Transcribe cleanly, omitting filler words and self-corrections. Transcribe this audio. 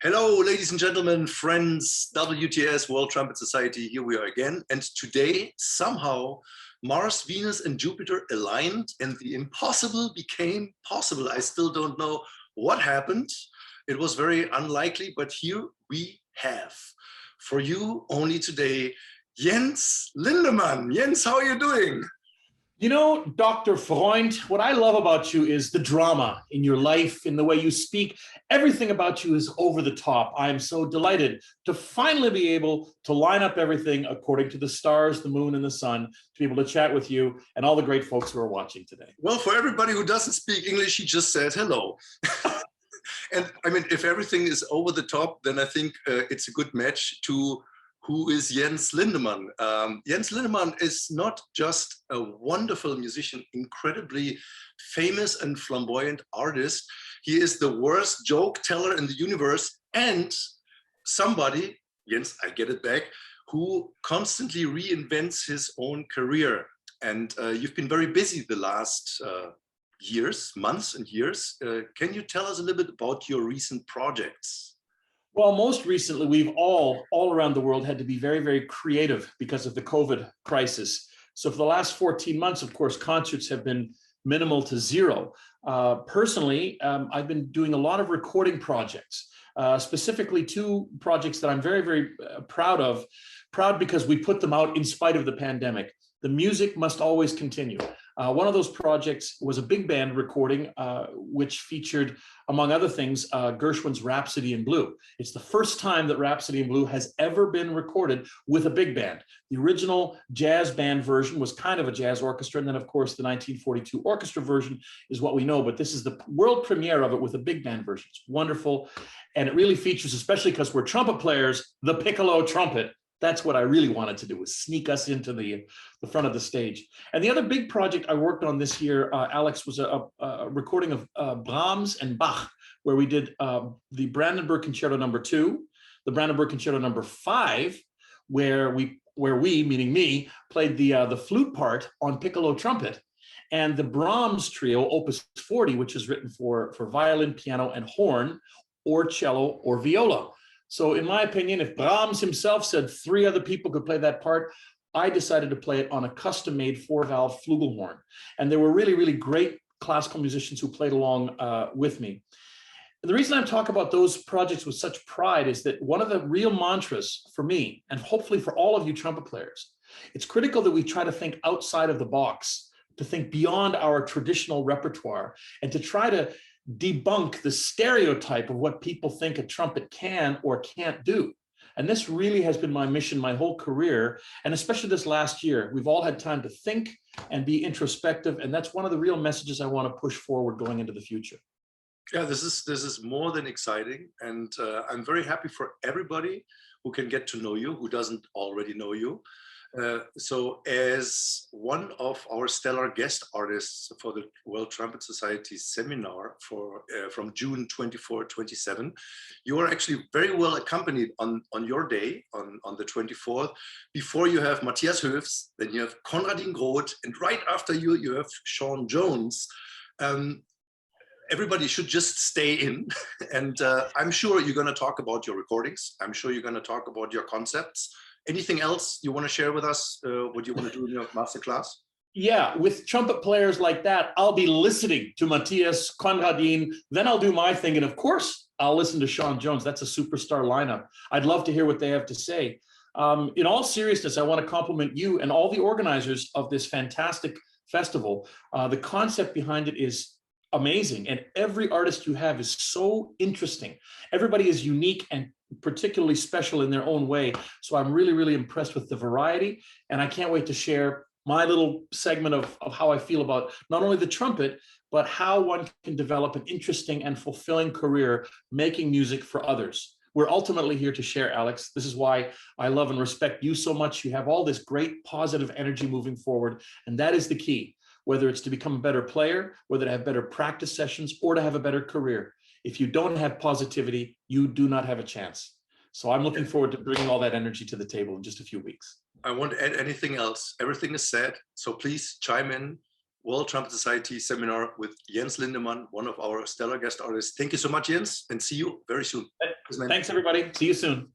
Hello, ladies and gentlemen, friends, WTS World Trumpet Society, here we are again. And today, somehow, Mars, Venus, and Jupiter aligned and the impossible became possible. I still don't know what happened. It was very unlikely, but here we have, for you only today, Jens Lindemann. Jens, how are you doing? You know, Dr. Freund, what I love about you is the drama in your life, in the way you speak. Everything about you is over the top. I am so delighted to finally be able to line up everything according to the stars, the moon, and the sun, to be able to chat with you and all the great folks who are watching today. Well, for everybody who doesn't speak English, he just said hello. And I mean, if everything is over the top, then I think it's a good match to who is Jens Lindemann. Jens Lindemann is not just a wonderful musician, incredibly famous and flamboyant artist. He is the worst joke teller in the universe and somebody, Jens, I get it back, who constantly reinvents his own career. And you've been very busy the last years, months and years. Can you tell us a little bit about your recent projects? Well, most recently, we've all around the world had to be very, very creative because of the COVID crisis. So for the last 14 months, of course, concerts have been minimal to zero. Personally, I've been doing a lot of recording projects, specifically two projects that I'm very, very proud of. Proud because we put them out in spite of the pandemic. The music must always continue. One of those projects was a big band recording, which featured, among other things, Gershwin's Rhapsody in Blue. It's the first time that Rhapsody in Blue has ever been recorded with a big band. The original jazz band version was kind of a jazz orchestra, and then, of course, the 1942 orchestra version is what we know, but this is the world premiere of it with a big band version. It's wonderful, and it really features, especially because we're trumpet players, the piccolo trumpet. That's what I really wanted to do, was sneak us into the front of the stage. And the other big project I worked on this year, Alex, was a recording of Brahms and Bach, where we did the Brandenburg Concerto No. 2, the Brandenburg Concerto No. 5, where we, meaning me, played the flute part on piccolo trumpet, and the Brahms trio, Opus 40, which is written for violin, piano, and horn, or cello, or viola. So in my opinion, if Brahms himself said 3 other people could play that part, I decided to play it on a custom-made 4-valve flugelhorn. And there were really, really great classical musicians who played along with me. And the reason I talk about those projects with such pride is that one of the real mantras for me, and hopefully for all of you trumpet players, it's critical that we try to think outside of the box, to think beyond our traditional repertoire, and to try to debunk the stereotype of what people think a trumpet can or can't do. And this really has been my mission my whole career, and especially this last year. We've all had time to think and be introspective, and that's one of the real messages I want to push forward going into the future. Yeah, this is more than exciting, and I'm very happy for everybody who can get to know you, who doesn't already know you. So as one of our stellar guest artists for the World Trumpet Society Seminar from June 24-27, you are actually very well accompanied on your day, on the 24th. Before you have Matthias Höfs, then you have Konradin Groth, and right after you, you have Sean Jones. Everybody should just stay in, and I'm sure you're going to talk about your recordings. I'm sure you're going to talk about your concepts. Anything else you want to share with us? What you want to do in your masterclass? Yeah, with trumpet players like that, I'll be listening to Matthias, Konradin, then I'll do my thing. And of course, I'll listen to Sean Jones. That's a superstar lineup. I'd love to hear what they have to say. In all seriousness, I want to compliment you and all the organizers of this fantastic festival. The concept behind it is amazing, and every artist you have is so interesting. Everybody is unique and particularly special in their own way. So I'm really, really impressed with the variety, and I can't wait to share my little segment of how I feel about not only the trumpet, but how one can develop an interesting and fulfilling career making music for others. We're ultimately here to share, Alex. This is why I love and respect you so much. You have all this great positive energy moving forward, and that is the key. Whether it's to become a better player, whether to have better practice sessions, or to have a better career. If you don't have positivity, you do not have a chance. So I'm looking forward to bringing all that energy to the table in just a few weeks. I won't add anything else. Everything is said. So please chime in. World Trumpet Society Seminar with Jens Lindemann, one of our stellar guest artists. Thank you so much, Jens, and see you very soon. Thanks, everybody. See you soon.